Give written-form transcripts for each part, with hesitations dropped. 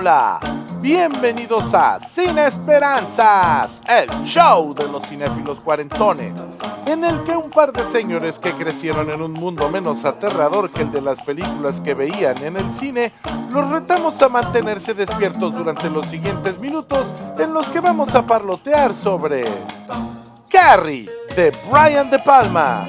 Hola, bienvenidos a Sin Esperanzas, el show de los cinéfilos cuarentones, en el que un par de señores que crecieron en un mundo menos aterrador que el de las películas que veían en el cine, los retamos a mantenerse despiertos durante los siguientes minutos en los que vamos a parlotear sobre Carrie, de Brian De Palma.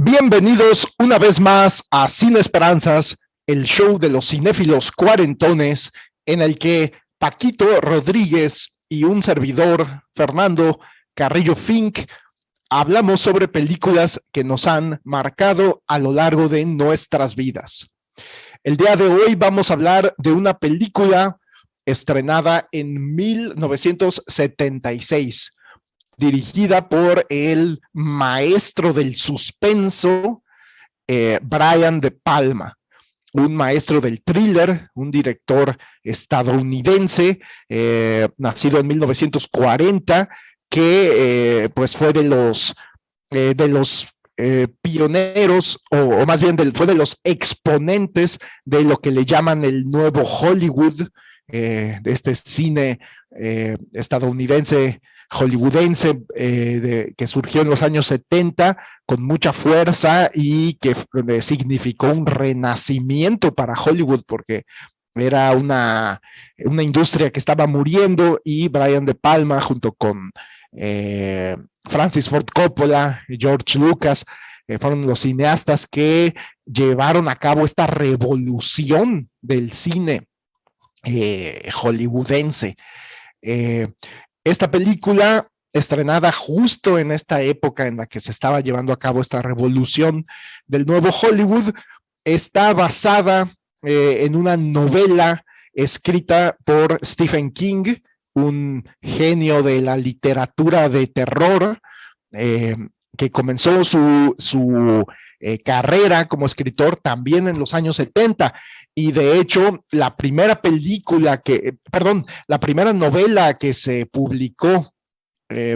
Bienvenidos una vez más a Sin Esperanzas, el show de los cinéfilos cuarentones, en el que Paquito Rodríguez y un servidor, Fernando Carrillo Fink, hablamos sobre películas que nos han marcado a lo largo de nuestras vidas. El día de hoy vamos a hablar de una película estrenada en 1976, dirigida por el maestro del suspenso, Brian De Palma, un maestro del thriller, un director estadounidense, nacido en 1940, que pues fue de los pioneros, o más bien fue de los exponentes de lo que le llaman el nuevo Hollywood, de este cine estadounidense, hollywoodense, que surgió en los años 70 con mucha fuerza y que significó un renacimiento para Hollywood, porque era una industria que estaba muriendo, y Brian De Palma junto con Francis Ford Coppola y George Lucas fueron los cineastas que llevaron a cabo esta revolución del cine hollywoodense. Esta película, estrenada justo en esta época en la que se estaba llevando a cabo esta revolución del nuevo Hollywood, está basada en una novela escrita por Stephen King, un genio de la literatura de terror, que comenzó su carrera como escritor también en los años 70, y de hecho la primera novela que se publicó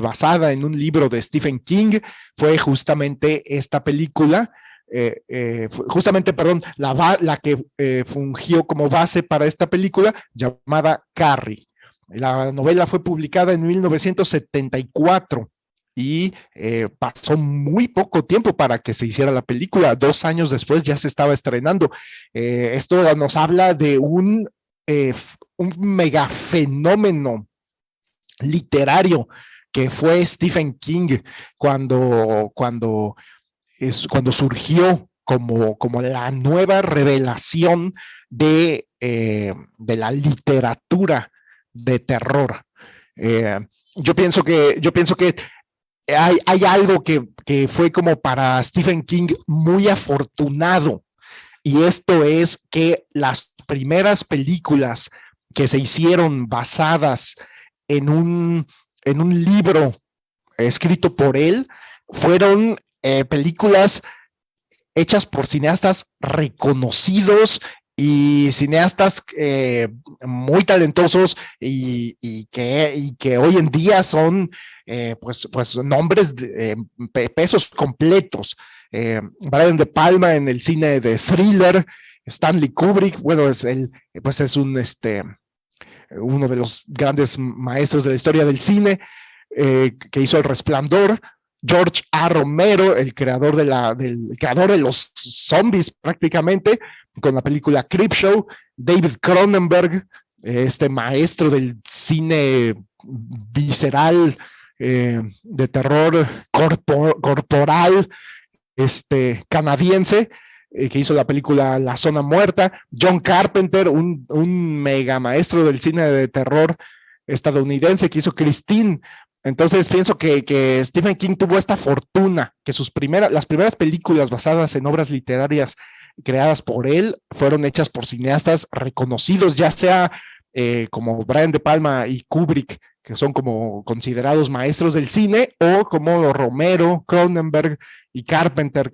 basada en un libro de Stephen King fue justamente esta película, la que fungió como base para esta película, llamada Carrie. La novela fue publicada en 1974 y pasó muy poco tiempo para que se hiciera la película. 2 años después ya se estaba estrenando. Esto nos habla de un mega fenómeno literario que fue Stephen King cuando surgió como la nueva revelación de la literatura de terror. Yo pienso que hay algo que fue como para Stephen King muy afortunado, y esto es que las primeras películas que se hicieron basadas en un libro escrito por él fueron películas hechas por cineastas reconocidos y cineastas muy talentosos, y que hoy en día son pues nombres de pesos completos. Brian De Palma en el cine de thriller, Stanley Kubrick, bueno, es uno de los grandes maestros de la historia del cine, que hizo El Resplandor. George A. Romero, el creador de los zombies prácticamente, con la película Creepshow. David Cronenberg, este maestro del cine visceral, de terror corporal, canadiense, que hizo la película La Zona Muerta. John Carpenter, un mega maestro del cine de terror estadounidense, que hizo Christine. Entonces pienso que Stephen King tuvo esta fortuna, que las primeras películas basadas en obras literarias creadas por él fueron hechas por cineastas reconocidos, ya sea como Brian De Palma y Kubrick, que son como considerados maestros del cine, o como Romero, Cronenberg y Carpenter,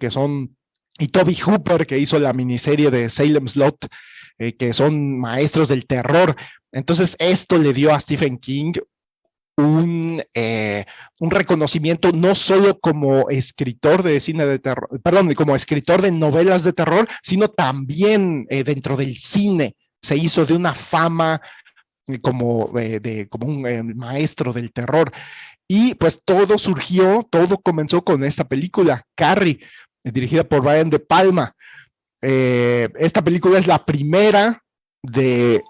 y Toby Hooper, que hizo la miniserie de Salem Slot, que son maestros del terror. Entonces esto le dio a Stephen King un reconocimiento no solo como escritor de cine de terror, perdón, como escritor de novelas de terror, sino también dentro del cine. Se hizo de una fama como un maestro del terror. Y pues todo comenzó con esta película, Carrie, dirigida por Brian De Palma. Esta película es la primera de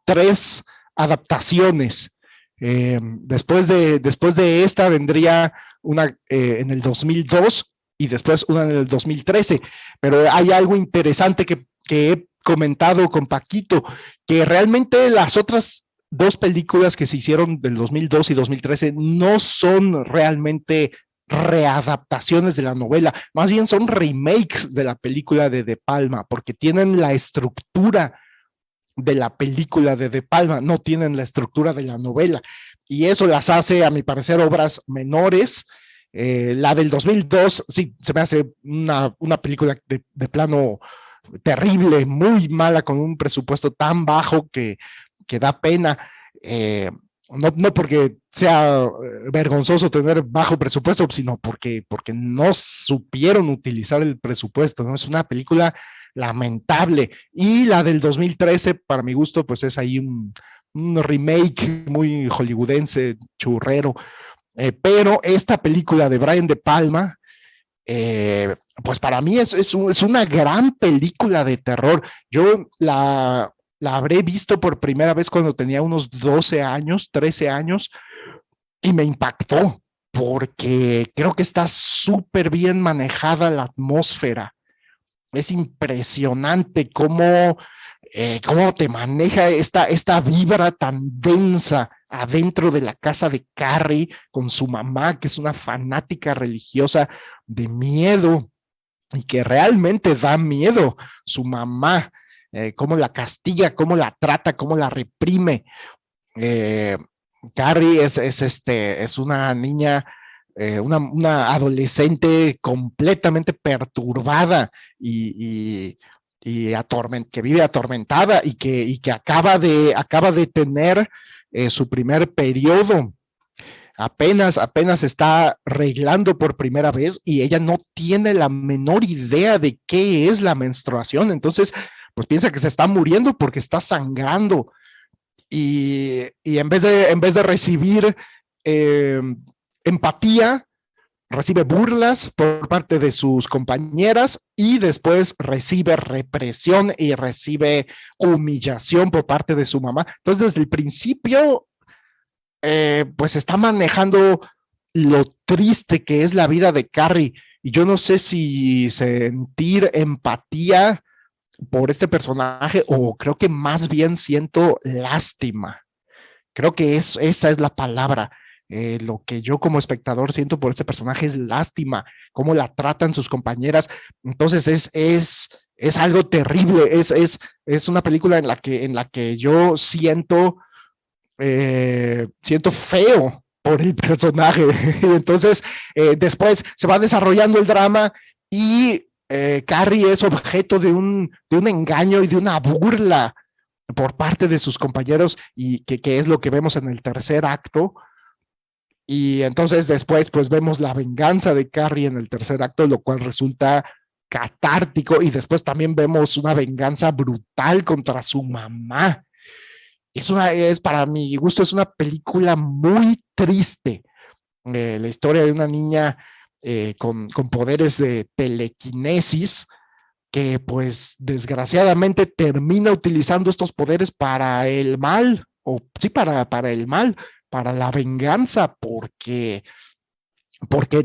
3 adaptaciones. Después de esta vendría una en el 2002 y después una en el 2013. Pero hay algo interesante que he comentado con Paquito, que realmente las otras 2 películas que se hicieron del 2002 y 2013 no son realmente readaptaciones de la novela, más bien son remakes de la película de De Palma, porque tienen la estructura de la película de De Palma, no tienen la estructura de la novela, y eso las hace, a mi parecer, obras menores. La del 2002, sí, se me hace una película de plano terrible, muy mala, con un presupuesto tan bajo que da pena. No porque sea vergonzoso tener bajo presupuesto, sino porque no supieron utilizar el presupuesto, ¿no? Es una película lamentable. Y la del 2013, para mi gusto, pues es ahí un remake muy hollywoodense, churrero. Pero esta película de Brian De Palma, pues para mí es una gran película de terror. Yo la habré visto por primera vez cuando tenía unos 12 años, 13 años, y me impactó porque creo que está súper bien manejada la atmósfera. Es impresionante cómo te maneja esta vibra tan densa adentro de la casa de Carrie con su mamá, que es una fanática religiosa de miedo y que realmente da miedo. Su mamá, cómo la castiga, cómo la trata, cómo la reprime. Carrie es una niña, una adolescente completamente perturbada y que vive atormentada y que acaba de tener su primer periodo. Apenas está arreglando por primera vez y ella no tiene la menor idea de qué es la menstruación. Entonces, pues piensa que se está muriendo porque está sangrando. Y en vez de recibir empatía, recibe burlas por parte de sus compañeras y después recibe represión y recibe humillación por parte de su mamá. Entonces, desde el principio, pues está manejando lo triste que es la vida de Carrie. Y yo no sé si sentir empatía por este personaje o creo que más bien siento lástima. Creo que esa es la palabra. Lo que yo como espectador siento por este personaje es lástima, cómo la tratan sus compañeras. Entonces es algo terrible, es una película en la que yo siento feo por el personaje. Entonces, después se va desarrollando el drama y Carrie es objeto de un engaño y de una burla por parte de sus compañeros y que es lo que vemos en el tercer acto. Y entonces después pues vemos la venganza de Carrie en el tercer acto, lo cual resulta catártico, y después también vemos una venganza brutal contra su mamá. Para mi gusto, es una película muy triste. La historia de una niña con poderes de telequinesis que pues desgraciadamente termina utilizando estos poderes para el mal, o sí, para el mal, para la venganza, porque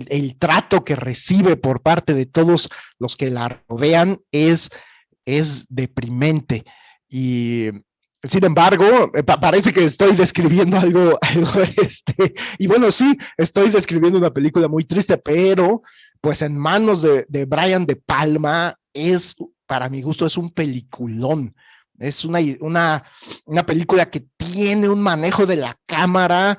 el trato que recibe por parte de todos los que la rodean es deprimente. Y sin embargo, parece que estoy describiendo algo y bueno, sí, estoy describiendo una película muy triste, pero pues en manos de Brian De Palma para mi gusto, es un peliculón. Es una película que tiene un manejo de la cámara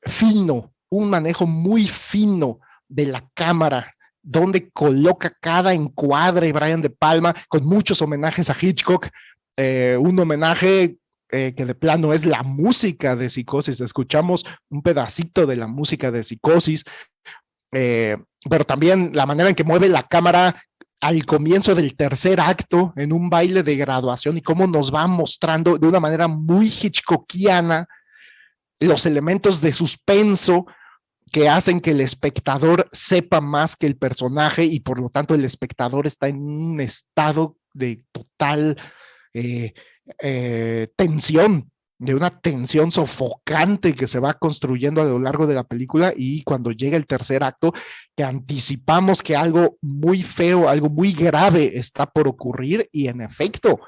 fino, un manejo muy fino de la cámara, donde coloca cada encuadre Brian De Palma, con muchos homenajes a Hitchcock, un homenaje que de plano es la música de Psicosis. Escuchamos un pedacito de la música de Psicosis, pero también la manera en que mueve la cámara al comienzo del tercer acto en un baile de graduación y cómo nos va mostrando de una manera muy hitchcockiana los elementos de suspenso que hacen que el espectador sepa más que el personaje y por lo tanto el espectador está en un estado de total eh, tensión, de una tensión sofocante que se va construyendo a lo largo de la película, y cuando llega el tercer acto, que anticipamos que algo muy feo, algo muy grave está por ocurrir, y en efecto,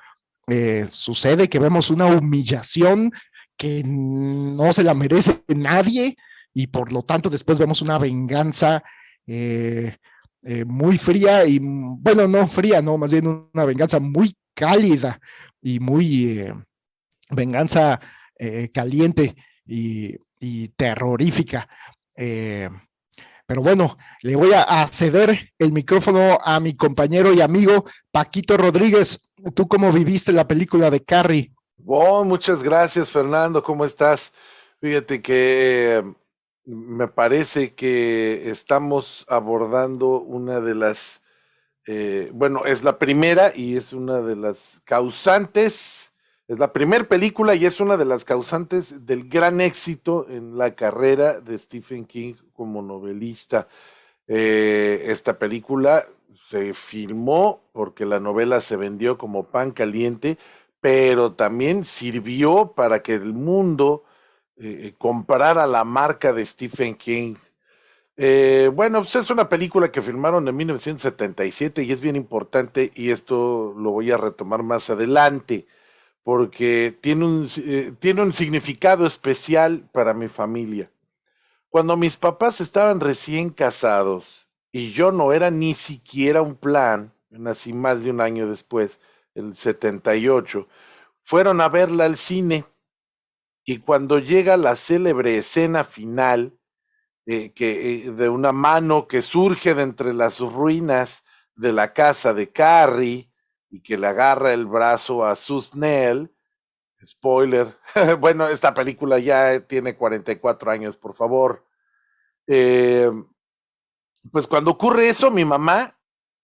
sucede que vemos una humillación que no se la merece nadie, y por lo tanto después vemos una venganza muy fría, y bueno, no fría, no, más bien una venganza muy cálida y muy venganza caliente y terrorífica. Eh, pero bueno, le voy a ceder el micrófono a mi compañero y amigo Paquito Rodríguez. ¿Tú cómo viviste la película de Carrie? Oh, muchas gracias, Fernando. ¿Cómo estás? Fíjate que me parece que estamos abordando una de las, bueno, es la primera y es una de las causantes, es la primera película y es una de las causantes del gran éxito en la carrera de Stephen King como novelista. Esta película se filmó porque la novela se vendió como pan caliente, pero también sirvió para que el mundo comprara la marca de Stephen King. Bueno, pues es una película que filmaron en 1977 y es bien importante, y esto lo voy a retomar más adelante porque tiene un significado especial para mi familia. Cuando mis papás estaban recién casados y yo no era ni siquiera un plan, nací más de un año después, el 78, fueron a verla al cine, y cuando llega la célebre escena final, de una mano que surge de entre las ruinas de la casa de Carrie y que le agarra el brazo a Susnell, spoiler, bueno, esta película ya tiene 44 años, por favor. Eh, pues cuando ocurre eso, mi mamá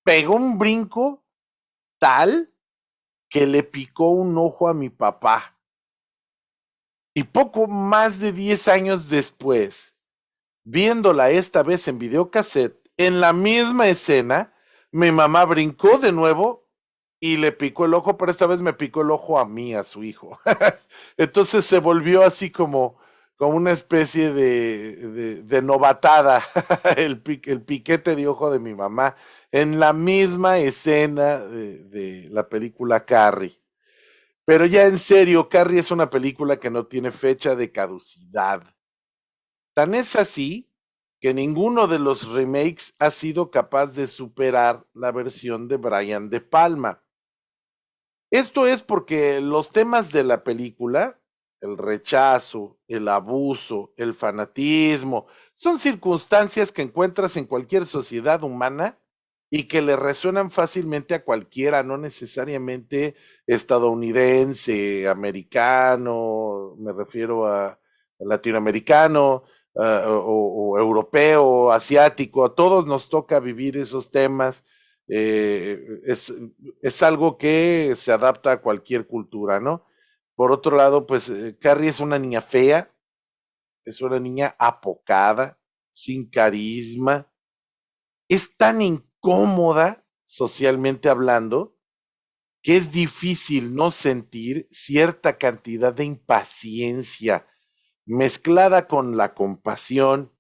pegó un brinco tal que le picó un ojo a mi papá. Y poco más de 10 años después, viéndola esta vez en videocassette, en la misma escena, mi mamá brincó de nuevo y le picó el ojo, pero esta vez me picó el ojo a mí, a su hijo. Entonces se volvió así como una especie de novatada, el piquete de ojo de mi mamá, en la misma escena de la película Carrie. Pero ya en serio, Carrie es una película que no tiene fecha de caducidad. Tan es así que ninguno de los remakes ha sido capaz de superar la versión de Brian De Palma. Esto es porque los temas de la película, el rechazo, el abuso, el fanatismo, son circunstancias que encuentras en cualquier sociedad humana y que le resuenan fácilmente a cualquiera, no necesariamente estadounidense, americano, me refiero a latinoamericano, o europeo, asiático, a todos nos toca vivir esos temas. eh, es, es algo que se adapta a cualquier cultura, ¿no? Por otro lado, pues Carrie es una niña fea, es una niña apocada, sin carisma, es tan incómoda socialmente hablando que es difícil no sentir cierta cantidad de impaciencia mezclada con la compasión.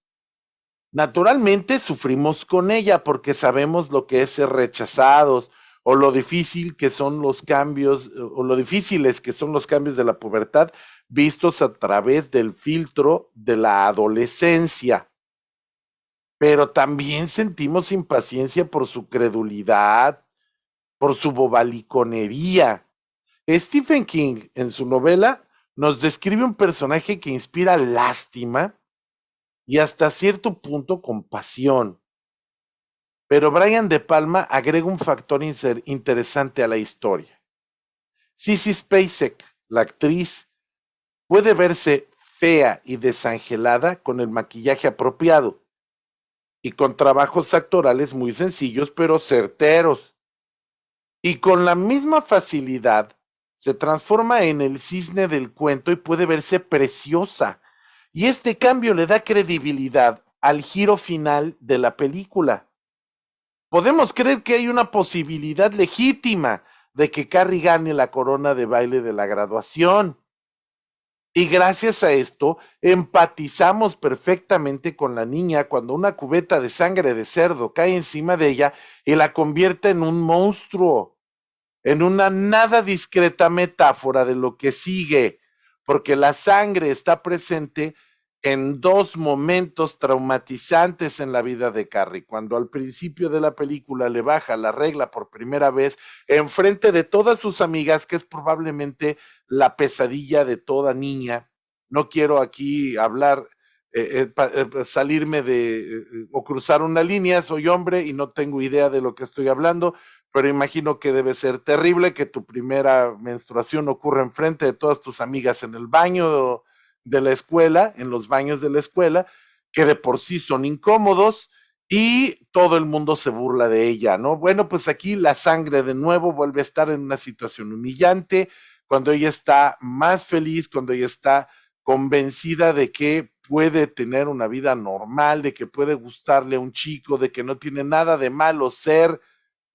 Naturalmente sufrimos con ella porque sabemos lo que es ser rechazados, o lo difícil que son los cambios, o lo difíciles que son los cambios de la pubertad vistos a través del filtro de la adolescencia. Pero también sentimos impaciencia por su credulidad, por su bobaliconería. Stephen King, en su novela, nos describe un personaje que inspira lástima y hasta cierto punto compasión. Pero Brian De Palma agrega un factor interesante a la historia. Sissy Spacek, la actriz, puede verse fea y desangelada con el maquillaje apropiado y con trabajos actorales muy sencillos pero certeros. Y con la misma facilidad se transforma en el cisne del cuento y puede verse preciosa. Y este cambio le da credibilidad al giro final de la película. Podemos creer que hay una posibilidad legítima de que Carrie gane la corona de baile de la graduación. Y gracias a esto empatizamos perfectamente con la niña cuando una cubeta de sangre de cerdo cae encima de ella y la convierte en un monstruo, en una nada discreta metáfora de lo que sigue, porque la sangre está presente en dos momentos traumatizantes en la vida de Carrie. Cuando al principio de la película le baja la regla por primera vez enfrente de todas sus amigas, que es probablemente la pesadilla de toda niña. No quiero aquí hablar, salirme o cruzar una línea, soy hombre y no tengo idea de lo que estoy hablando, pero imagino que debe ser terrible que tu primera menstruación ocurra enfrente de todas tus amigas en el baño de la escuela, en los baños de la escuela, que de por sí son incómodos y todo el mundo se burla de ella, ¿no? Bueno, pues aquí la sangre de nuevo vuelve a estar en una situación humillante, cuando ella está más feliz, cuando ella está convencida de que puede tener una vida normal, de que puede gustarle a un chico, de que no tiene nada de malo ser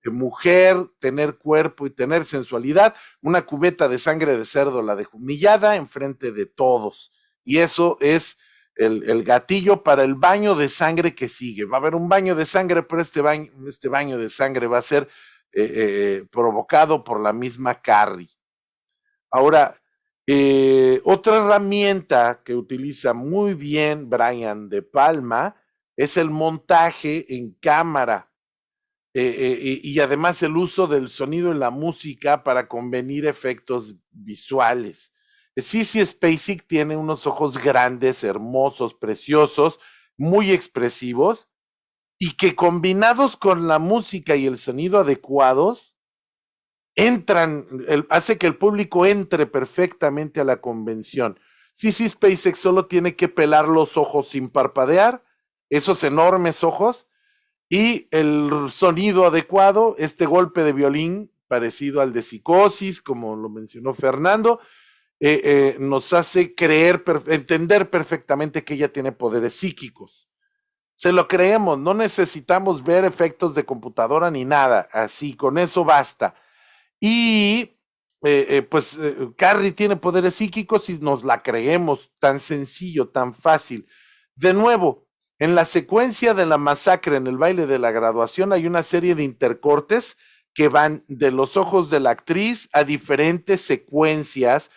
mujer, tener cuerpo y tener sensualidad. Una cubeta de sangre de cerdo la dejó humillada enfrente de todos. Y eso es el gatillo para el baño de sangre que sigue. Va a haber un baño de sangre, pero este baño de sangre va a ser provocado por la misma Carrie. Ahora, otra herramienta que utiliza muy bien Brian De Palma es el montaje en cámara. Y además el uso del sonido en la música para convenir efectos visuales. Sissy Spacek tiene unos ojos grandes, hermosos, preciosos, muy expresivos, y que combinados con la música y el sonido adecuados, hace que el público entre perfectamente a la convención. Sissy Spacek solo tiene que pelar los ojos sin parpadear, esos enormes ojos, y el sonido adecuado, este golpe de violín parecido al de Psicosis, como lo mencionó Fernando, nos hace entender perfectamente que ella tiene poderes psíquicos. Se lo creemos, no necesitamos ver efectos de computadora ni nada, así, con eso basta. Y Carrie tiene poderes psíquicos y nos la creemos, tan sencillo, tan fácil. De nuevo, en la secuencia de la masacre en el baile de la graduación hay una serie de intercortes que van de los ojos de la actriz a diferentes secuencias,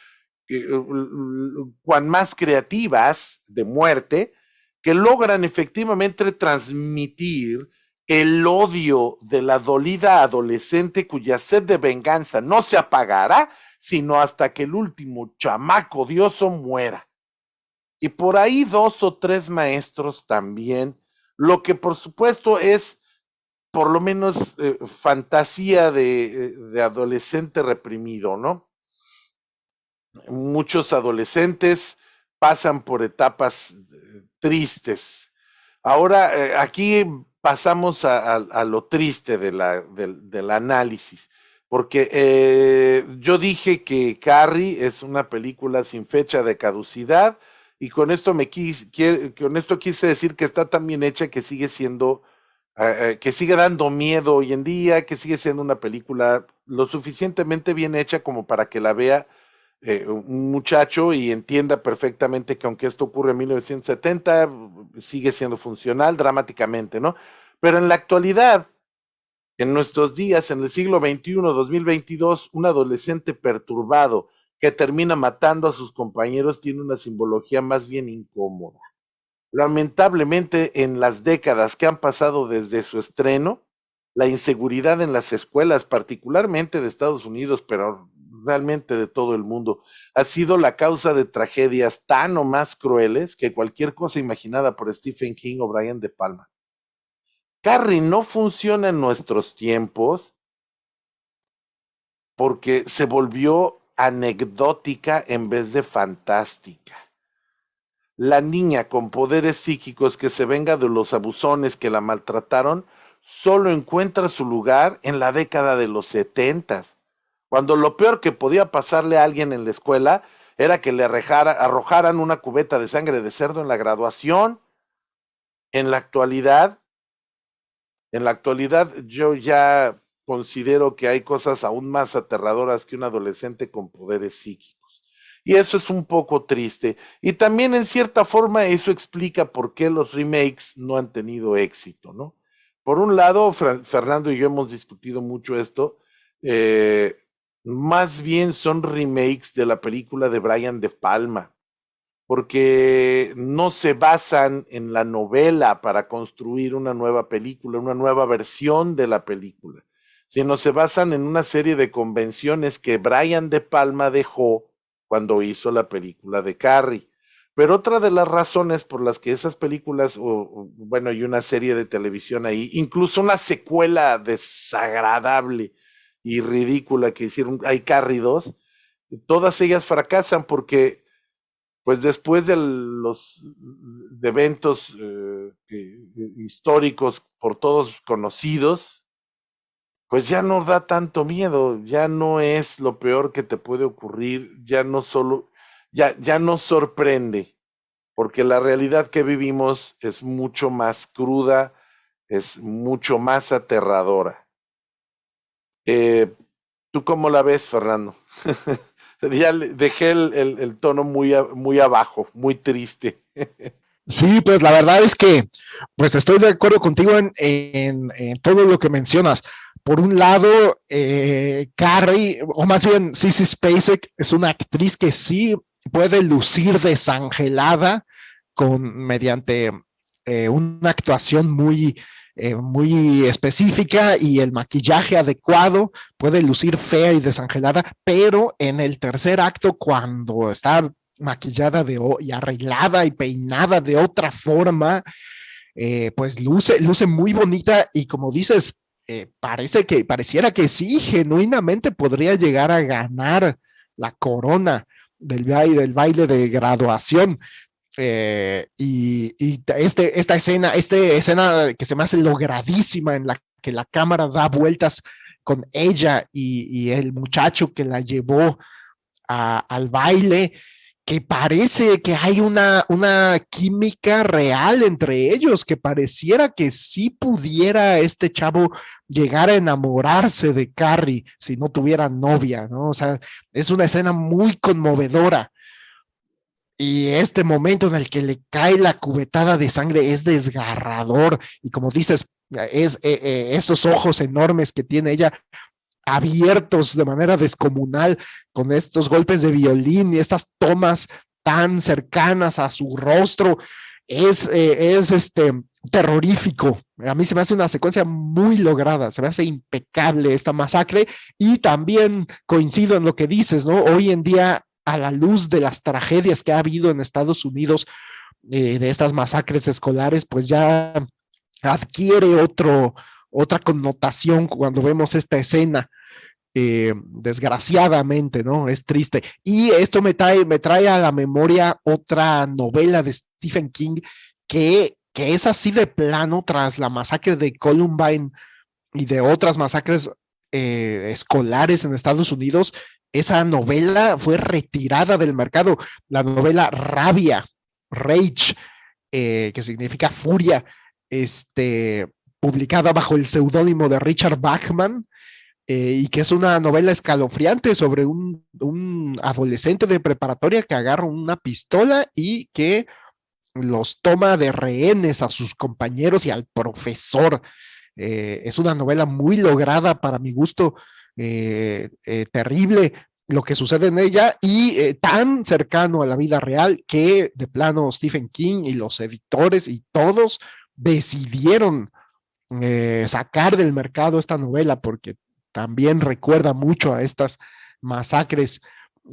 cuan más creativas de muerte, que logran efectivamente transmitir el odio de la dolida adolescente cuya sed de venganza no se apagará sino hasta que el último chamaco odioso muera. Y por ahí 2 o 3 maestros también, lo que por supuesto es por lo menos fantasía de adolescente reprimido, ¿no? Muchos adolescentes pasan por etapas tristes. Ahora, aquí pasamos a lo triste del análisis, porque yo dije que Carrie es una película sin fecha de caducidad, y con esto con esto quise decir que está tan bien hecha que sigue siendo, que sigue dando miedo hoy en día, que sigue siendo una película lo suficientemente bien hecha como para que la vea un muchacho y entienda perfectamente que aunque esto ocurre en 1970, sigue siendo funcional dramáticamente, ¿no? Pero en la actualidad, en nuestros días, en el siglo XXI, 2022, un adolescente perturbado que termina matando a sus compañeros tiene una simbología más bien incómoda. Lamentablemente, en las décadas que han pasado desde su estreno, la inseguridad en las escuelas, particularmente de Estados Unidos, pero realmente de todo el mundo, ha sido la causa de tragedias tan o más crueles que cualquier cosa imaginada por Stephen King o Brian De Palma. Carrie no funciona en nuestros tiempos porque se volvió anecdótica en vez de fantástica. La niña con poderes psíquicos que se venga de los abusones que la maltrataron solo encuentra su lugar en la década de los 70, cuando lo peor que podía pasarle a alguien en la escuela era que le arrojaran una cubeta de sangre de cerdo en la graduación. En la actualidad, yo ya considero que hay cosas aún más aterradoras que un adolescente con poderes psíquicos. Y eso es un poco triste. Y también en cierta forma eso explica por qué los remakes no han tenido éxito, ¿no? Por un lado, Fernando y yo hemos discutido mucho esto, más bien son remakes de la película de Brian De Palma, porque no se basan en la novela para construir una nueva película, una nueva versión de la película, sino se basan en una serie de convenciones que Brian De Palma dejó cuando hizo la película de Carrie. Pero otra de las razones por las que esas películas, bueno, hay una serie de televisión ahí, incluso una secuela desagradable y ridícula que hicieron, hay Carrie 2, todas ellas fracasan porque pues después de los de eventos históricos por todos conocidos, pues ya no da tanto miedo, ya no es lo peor que te puede ocurrir, ya no sorprende, porque la realidad que vivimos es mucho más cruda, es mucho más aterradora. ¿Tú cómo la ves, Fernando? Ya dejé el tono muy abajo, muy triste. Sí, pues la verdad es que pues estoy de acuerdo contigo en todo lo que mencionas. Por un lado, Carrie, o más bien Sissy Spacek, es una actriz que sí puede lucir desangelada mediante una actuación muy específica y el maquillaje adecuado, puede lucir fea y desangelada, pero en el tercer acto, cuando está maquillada y arreglada y peinada de otra forma, pues luce muy bonita y como dices, pareciera que sí, genuinamente podría llegar a ganar la corona del baile de graduación. Esta escena que se me hace logradísima en la que la cámara da vueltas con ella y el muchacho que la llevó al baile, que parece que hay una química real entre ellos, que pareciera que sí pudiera este chavo llegar a enamorarse de Carrie si no tuviera novia, ¿no? O sea, es una escena muy conmovedora. Y este momento en el que le cae la cubetada de sangre es desgarrador. Y como dices, estos ojos enormes que tiene ella abiertos de manera descomunal con estos golpes de violín y estas tomas tan cercanas a su rostro, es terrorífico. A mí se me hace una secuencia muy lograda, se me hace impecable esta masacre y también coincido en lo que dices, ¿no? Hoy en día, a la luz de las tragedias que ha habido en Estados Unidos, de estas masacres escolares, pues ya adquiere otra connotación cuando vemos esta escena. Desgraciadamente, ¿no? Es triste. Y esto me trae a la memoria otra novela de Stephen King que es así de plano tras la masacre de Columbine y de otras masacres escolares en Estados Unidos. Esa novela fue retirada del mercado. La novela Rabia, Rage, que significa furia, publicada bajo el seudónimo de Richard Bachman, y que es una novela escalofriante sobre un adolescente de preparatoria que agarra una pistola y que los toma de rehenes a sus compañeros y al profesor. Es una novela muy lograda para mi gusto, terrible lo que sucede en ella y tan cercano a la vida real que de plano Stephen King y los editores y todos decidieron sacar del mercado esta novela porque también recuerda mucho a estas masacres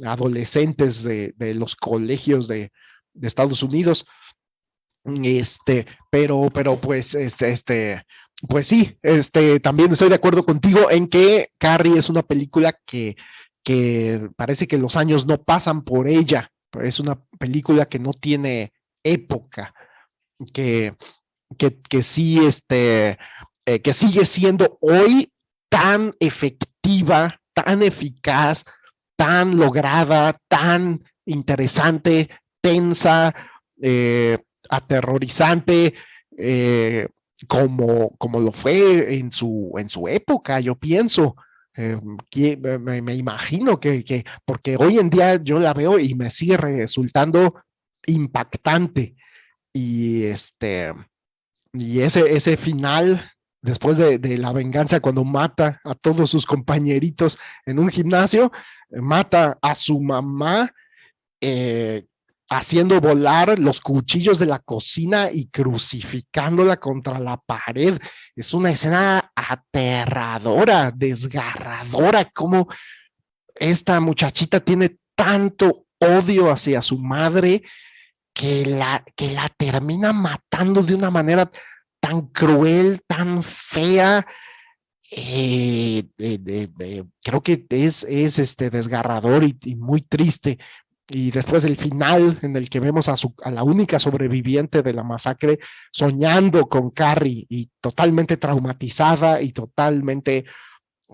adolescentes de los colegios de Estados Unidos. Pero pues, pues sí, también estoy de acuerdo contigo en que Carrie es una película que parece que los años no pasan por ella. Es una película que no tiene época, que, que sí, que sigue siendo hoy tan efectiva, tan eficaz, tan lograda, tan interesante, tensa, aterrorizante, como lo fue en su época, yo pienso. Eh, me imagino porque hoy en día yo la veo y me sigue resultando impactante. Y y ese final, después de la venganza, cuando mata a todos sus compañeritos en un gimnasio, mata a su mamá, eh, haciendo volar los cuchillos de la cocina y crucificándola contra la pared. Es una escena aterradora, desgarradora, como esta muchachita tiene tanto odio hacia su madre que la termina matando de una manera tan cruel, tan fea. Creo que es desgarrador y muy triste. Y después el final en el que vemos a la única sobreviviente de la masacre soñando con Carrie y totalmente traumatizada y totalmente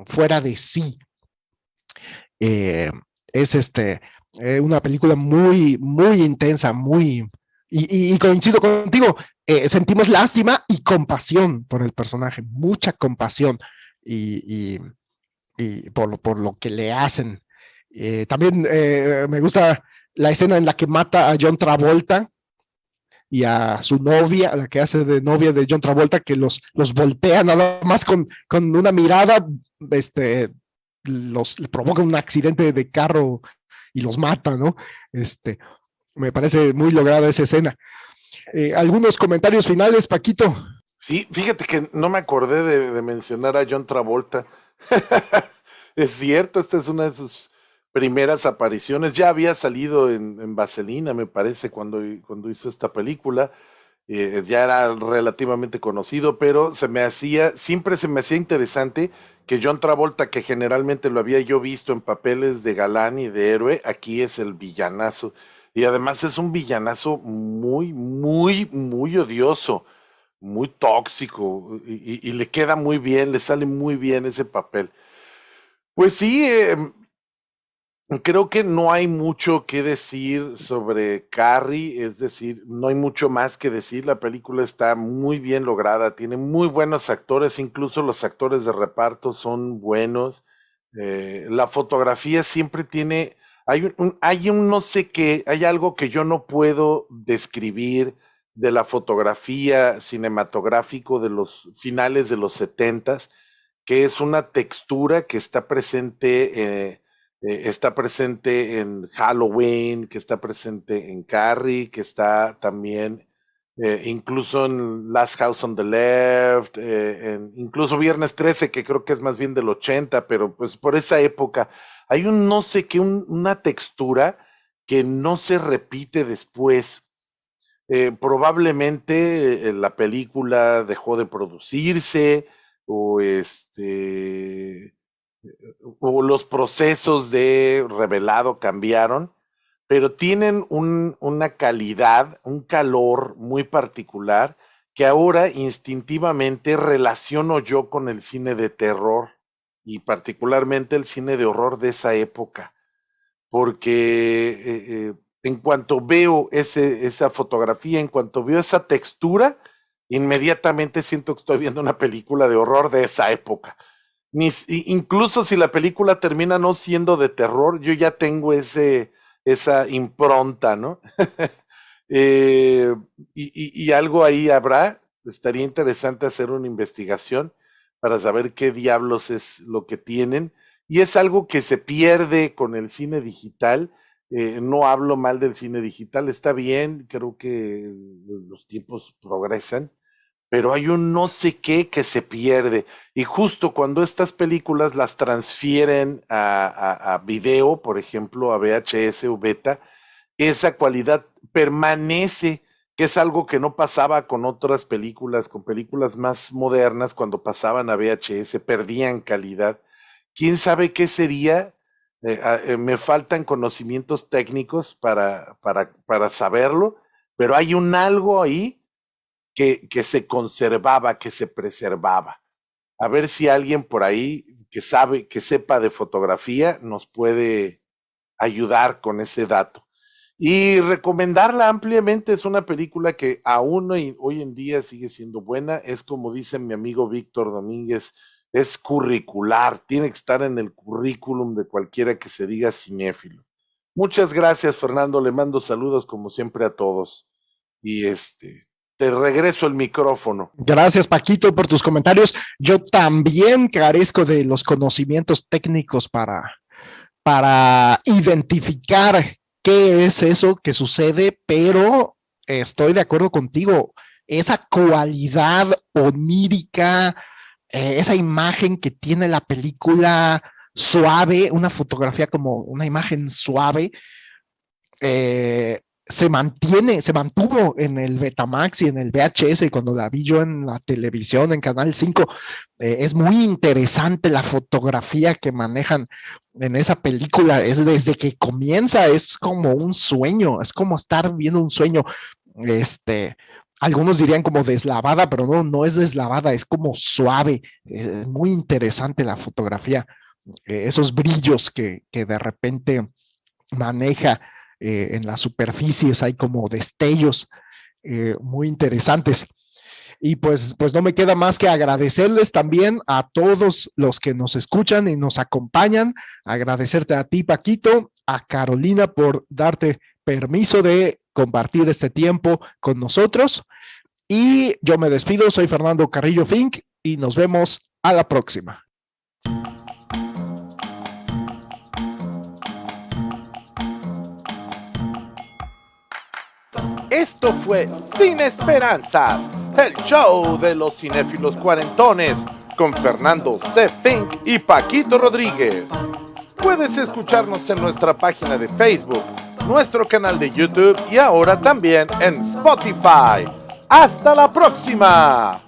fuera de sí. Eh, es una película muy, muy intensa, muy... Y coincido contigo, sentimos lástima y compasión por el personaje, mucha compasión y, y, y por lo que le hacen. También me gusta la escena en la que mata a John Travolta y a su novia, a la que hace de novia de John Travolta, que los voltea nada más con una mirada, los provoca un accidente de carro y los mata, ¿no? Me parece muy lograda esa escena. ¿Algunos comentarios finales, Paquito? Sí, fíjate que no me acordé de mencionar a John Travolta. Es cierto, esta es una de sus primeras apariciones. Ya había salido en Vaselina, me parece, cuando hizo esta película. Ya era relativamente conocido, pero siempre se me hacía interesante que John Travolta, que generalmente lo había yo visto en papeles de galán y de héroe, aquí es el villanazo. Y además es un villanazo muy, muy, muy odioso, muy tóxico, y le queda muy bien, le sale muy bien ese papel. Pues sí, creo que no hay mucho que decir sobre Carrie, es decir, no hay mucho más que decir. La película está muy bien lograda, tiene muy buenos actores, incluso los actores de reparto son buenos. La fotografía siempre tiene, hay un no sé qué, hay algo que yo no puedo describir de la fotografía cinematográfico de los finales de los setentas, que es una textura que está presente en Halloween, que está presente en Carrie, que está también incluso en Last House on the Left, incluso Viernes 13, que creo que es más bien del 80, pero pues por esa época hay un no sé qué, una textura que no se repite después. Probablemente la película dejó de producirse o o los procesos de revelado cambiaron, pero tienen una calidad, un calor muy particular que ahora instintivamente relaciono yo con el cine de terror y particularmente el cine de horror de esa época, porque en cuanto veo esa fotografía, en cuanto veo esa textura, inmediatamente siento que estoy viendo una película de horror de esa época. Incluso si la película termina no siendo de terror, yo ya tengo esa impronta, ¿no? Eh, y algo ahí habrá, estaría interesante hacer una investigación para saber qué diablos es lo que tienen. Y es algo que se pierde con el cine digital. No hablo mal del cine digital, está bien, creo que los tiempos progresan, pero hay un no sé qué que se pierde. Y justo cuando estas películas las transfieren a video, por ejemplo, a VHS o beta, esa cualidad permanece, que es algo que no pasaba con otras películas, con películas más modernas, cuando pasaban a VHS, perdían calidad. ¿Quién sabe qué sería Me faltan conocimientos técnicos para saberlo, pero hay un algo ahí que se conservaba, que se preservaba. A ver si alguien por ahí que sepa de fotografía, nos puede ayudar con ese dato. Y recomendarla ampliamente, es una película que aún hoy en día sigue siendo buena, es como dice mi amigo Víctor Domínguez, es curricular, tiene que estar en el currículum de cualquiera que se diga cinéfilo. Muchas gracias, Fernando, le mando saludos como siempre a todos. Y te regreso el micrófono. Gracias, Paquito, por tus comentarios. Yo también carezco de los conocimientos técnicos para identificar qué es eso que sucede, pero estoy de acuerdo contigo. Esa cualidad onírica, esa imagen que tiene la película suave, una fotografía como una imagen suave, se mantuvo en el Betamax y en el VHS cuando la vi yo en la televisión, en Canal 5. Es muy interesante la fotografía que manejan en esa película. Es desde que comienza, es como un sueño, es como estar viendo un sueño. Algunos dirían como deslavada, pero no es deslavada, es como suave. Es muy interesante la fotografía, esos brillos que de repente maneja en las superficies, hay como destellos muy interesantes. Y pues no me queda más que agradecerles también a todos los que nos escuchan y nos acompañan, agradecerte a ti, Paquito, a Carolina por darte permiso de compartir este tiempo con nosotros. Y yo me despido, soy Fernando Carrillo Fink y nos vemos a la próxima. Esto fue Sin Esperanzas, el show de los cinéfilos cuarentones, con Fernando C. Fink y Paquito Rodríguez. Puedes escucharnos en nuestra página de Facebook, nuestro canal de YouTube y ahora también en Spotify. ¡Hasta la próxima!